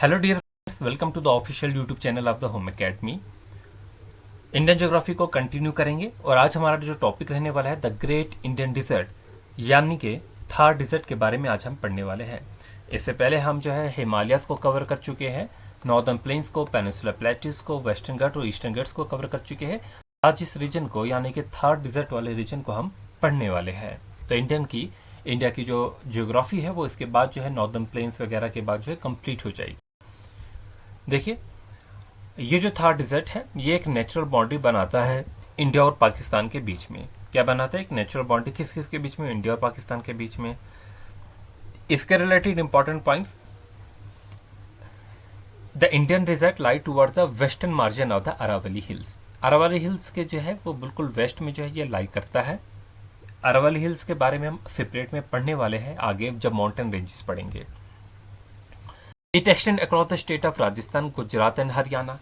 Hello dear friends, welcome to the official YouTube channel of the home academy. Indian geography को continue करेंगे और आज हमारा जो टॉपिक रहने वाला है द ग्रेट इंडियन डिजर्ट यानी कि थार डिजर्ट के बारे में आज हम पढ़ने वाले हैं। इससे पहले हम जो है हिमालयस को कवर कर चुके हैं, नॉर्दर्न प्लेन्स को, पेनिसुलर प्लेट्यूज को, वेस्टर्न घाट और ईस्टर्न घाट्स को कवर कर चुके हैं। आज इस रीजन को यानी कि थार डिजर्ट वाले रीजन को हम पढ़ने वाले हैं। तो इंडिया की जो ज्योग्राफी है वो इसके बाद जो है नॉर्दर्न प्लेन्स वगैरह के बाद जो है कंप्लीट हो जाएगी। देखिए, ये जो थार डिजर्ट है ये एक नेचुरल बाउंड्री बनाता है इंडिया और पाकिस्तान के बीच में। क्या बनाता है? एक नेचुरल बाउंड्री किस किस के बीच में? इंडिया और पाकिस्तान के बीच में। इसके related important points, the Indian desert lie towards the western margin of the Aravalli hills. Aravalli hills के जो है वो बिल्कुल वेस्ट में जो है ये लाई करता है। अरावली हिल्स के बारे में हम सेपरेट में पढ़ने वाले हैं आगे जब माउंटेन रेंजेस पढ़ेंगे। It extend across the state of Rajasthan, Gujarat and Haryana.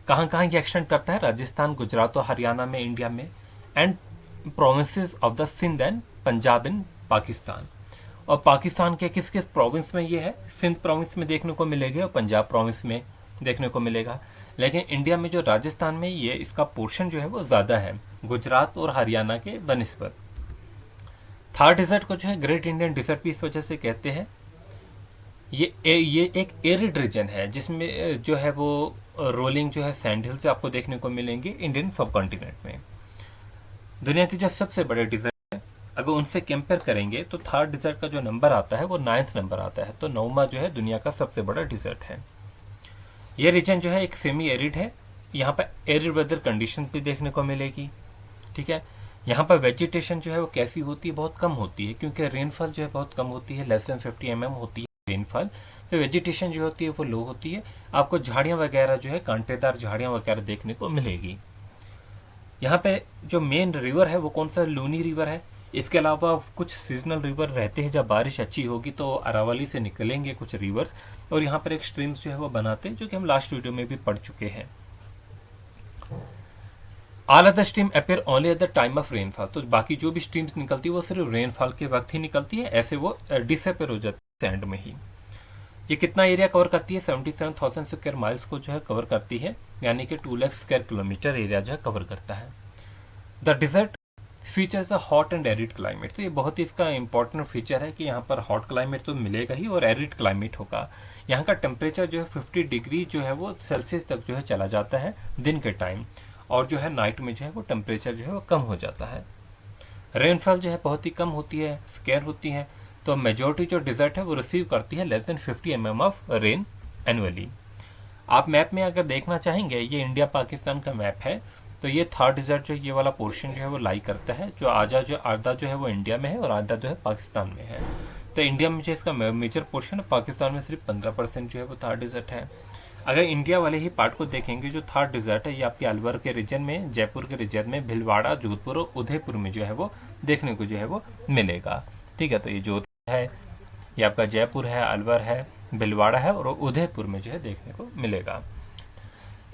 कहाँ कहाँ ये एक्सटेंड करता है? राजस्थान, गुजरात और हरियाणा में, इंडिया में, and provinces of the Sindh and Punjab in Pakistan. और पाकिस्तान के किस किस प्रोविंस में ये है? सिंध प्रोविंस में देखने को मिलेगा और पंजाब प्रोविंस में देखने को मिलेगा। लेकिन इंडिया में जो राजस्थान में ये इसका पोर्शन जो है वो ज्यादा है गुजरात और हरियाणा के बनिस्बत। थार डिजर्ट को जो है ग्रेट इंडियन डिजर्ट भी इस वजह से कहते हैं। ये एक एरिड रीजन है जिसमें जो है वो रोलिंग जो है सैंड हिल्स आपको देखने को मिलेंगे इंडियन सब कॉन्टिनेंट में। दुनिया की जो सबसे बड़े डिजर्ट है अगर उनसे कंपेयर करेंगे तो थार डिजर्ट का जो नंबर आता है वो 9th नंबर आता है। तो 9वां जो है दुनिया का सबसे बड़ा डिजर्ट है। ये रीजन जो है एक सेमी एरिड है। यहाँ पर एरिड वेदर कंडीशन भी देखने को मिलेगी। ठीक है, यहाँ पर वेजिटेशन जो है वो कैसी होती है? बहुत कम होती है, क्योंकि रेनफॉल जो है बहुत कम होती है, लेस देन 50 mm होती है रेनफॉल। तो वेजिटेशन जो होती है वो लो होती है। आपको झाड़ियाँ वगैरह जो है कांटेदार झाड़ियाँ वगैरह देखने को मिलेगी। यहाँ पे जो मेन रिवर है वो कौन सा? लूनी रिवर है। इसके अलावा कुछ सीजनल रिवर रहते हैं, जब बारिश अच्छी होगी तो अरावली से निकलेंगे कुछ रिवर्स और यहाँ पर एक स्ट्रीम्स जो है वो बनाते हैं, जो कि हम लास्ट वीडियो में भी पढ़ चुके हैं। All other stream appear only at the time of rainfall. तो बाकी जो भी स्ट्रीम्स निकलती है वो सिर्फ रेनफॉल के वक्त ही निकलती है, ऐसे वो डिसअपेयर हो जाती है एंड में ही। ये कितना एरिया कवर करती है? 77,000 स्क्वायर माइल्स को जो है कवर करती है, यानी कि 2 लाख स्क्वायर किलोमीटर एरिया जो है कवर करता है। The dessert features a hot and arid climate. तो ये बहुत ही इसका इंपॉर्टेंट फीचर है कि यहाँ पर हॉट क्लाइमेट तो मिलेगा ही और एरिड क्लाइमेट होगा। यहाँ का टेम्परेचर जो है 50 डिग्री जो है वो सेल्सियस तक जो है चला जाता है दिन के टाइम, और जो है नाइट में जो है वो टेम्परेचर जो है वो कम हो जाता है। रेनफॉल जो है बहुत ही कम होती है, स्केयर होती है। तो मेजोरिटी जो डिजर्ट है वो रिसीव करती है less than 50 mm of rain annually. आप मैप में अगर देखना चाहेंगे, ये इंडिया पाकिस्तान का मैप है, तो ये थार डिजर्ट जो ये वाला पोर्शन जो है वो लाई करता है, जो आधा जो है वो इंडिया में है और आधा जो है पाकिस्तान में है। तो इंडिया में जो इसका मेजर पोर्शन है, पाकिस्तान में सिर्फ 15% जो है वो थार डिजर्ट है। अगर इंडिया वाले ही पार्ट को देखेंगे, जो थार डिजर्ट है ये आपके अलवर के रीजन में, जयपुर के रीजन में, भिलवाड़ा, जोधपुर और उदयपुर में जो है वो देखने को जो है वो मिलेगा। ठीक है, तो ये जोधपुर है, ये आपका जयपुर है, अलवर है, भिलवाड़ा है और उदयपुर में जो है देखने को मिलेगा।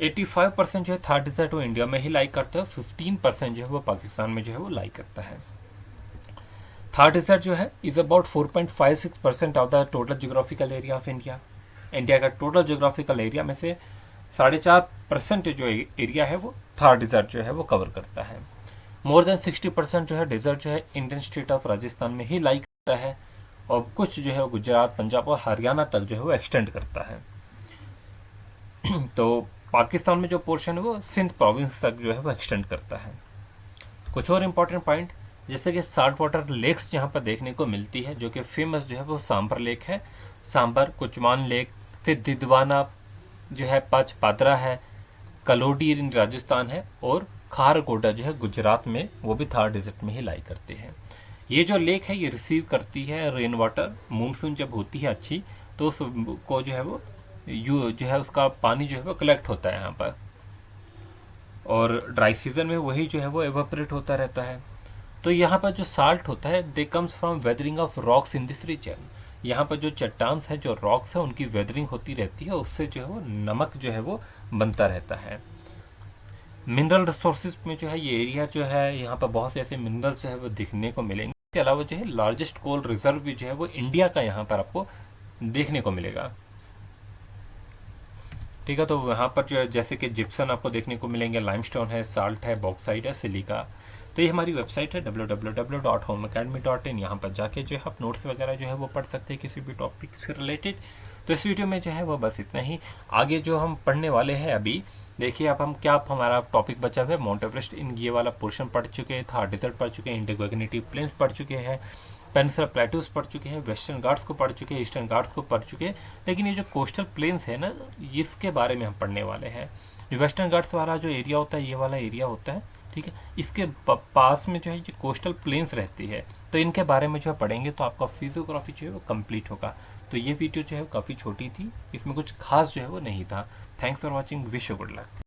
85% जो है थार डिजर्ट वो इंडिया में ही लाइक करता है, 15% जो है वो पाकिस्तान में जो है वो लाइक करता है। थार डिजर्ट जो है is about 4.56% of the total geographical area of India. India का टोटल जियोग्राफिकल एरिया में से 4.5% जो एरिया है वो थार डिजर्ट जो है वो कवर करता है। मोर देन 60% जो है डिजर्ट जो है इंडियन स्टेट ऑफ राजस्थान में ही लाई करता है, और कुछ जो है वो गुजरात, पंजाब और हरियाणा तक जो है वो एक्सटेंड करता है। तो पाकिस्तान में जो पोर्शन है वो सिंध प्रोविंस तक जो है वो एक्सटेंड करता है। कुछ और इम्पोर्टेंट पॉइंट, जैसे कि साल्ट वाटर लेक्स यहाँ पर देखने को मिलती है, जो कि फेमस जो है वो सांबर लेक है। सांबर, कुचमान लेक, फिर दिदवाना जो है, पच पादरा है, कलोडी इन राजस्थान है, और खारगोडा जो है गुजरात में, वो भी थार डिजर्ट में ही लाई करते हैं। ये जो लेक है ये रिसीव करती है रेन वाटर। मूनसून जब होती है अच्छी तो उसको जो है वो जो है उसका पानी जो है वो कलेक्ट होता है यहाँ पर, और ड्राई सीजन में वही जो है वो एवापोरेट होता रहता है। तो यहाँ पर जो साल्ट होता है they comes from weathering of rocks in this region. यहाँ पर जो चट्टान है, जो रॉक्स है, उनकी वेदरिंग होती रहती है, उससे जो है वो नमक जो है वो बनता रहता है। मिनरल रिसोर्सेज में जो है ये एरिया जो है, यहाँ पर बहुत से ऐसे मिनरल्स जो है वो दिखने को मिलेंगे। इसके अलावा जो है लार्जेस्ट कोल रिजर्व भी जो है वो इंडिया का यहाँ पर आपको देखने को मिलेगा। ठीक है। तो वहाँ पर जो है जैसे कि जिप्सन आपको देखने को मिलेंगे, लाइमस्टोन है, साल्ट है, बॉक्साइट है, सिलिका। तो ये हमारी वेबसाइट है www.homeacademy.in। यहाँ पर जाके जो है आप नोट्स वगैरह जो है वो पढ़ सकते हैं किसी भी टॉपिक से रिलेटेड। तो इस वीडियो में जो है वो बस इतना ही। आगे जो हम पढ़ने वाले हैं अभी, देखिए अब हम क्या, हमारा टॉपिक बचा हुआ है माउंट एवरेस्ट। इन ये वाला पोर्शन पढ़ चुके हैं, थार डेजर्ट पढ़ चुके हैं, इंडिगोग्निटिव प्लेन्स पढ़ चुके हैं, पेनिनसुलर प्लेटूज पढ़ चुके हैं, वेस्टर्न घाट्स को पढ़ चुके हैं, ईस्टर्न घाट्स को पढ़ चुके हैं। लेकिन ये जो कोस्टल प्लेन्स है ना, इसके बारे में हम पढ़ने वाले हैं। जो वेस्टर्न घाट्स वाला जो एरिया होता है, ये वाला एरिया होता है, ठीक है, इसके पास में जो है ये कोस्टल प्लेन्स रहती है। तो इनके बारे में जो है पढ़ेंगे तो आपका फिजियोग्राफी जो है वो कंप्लीट होगा। तो ये वीडियो जो है काफ़ी छोटी थी, इसमें कुछ खास जो है वो नहीं था। Thanks for watching, wish you good luck.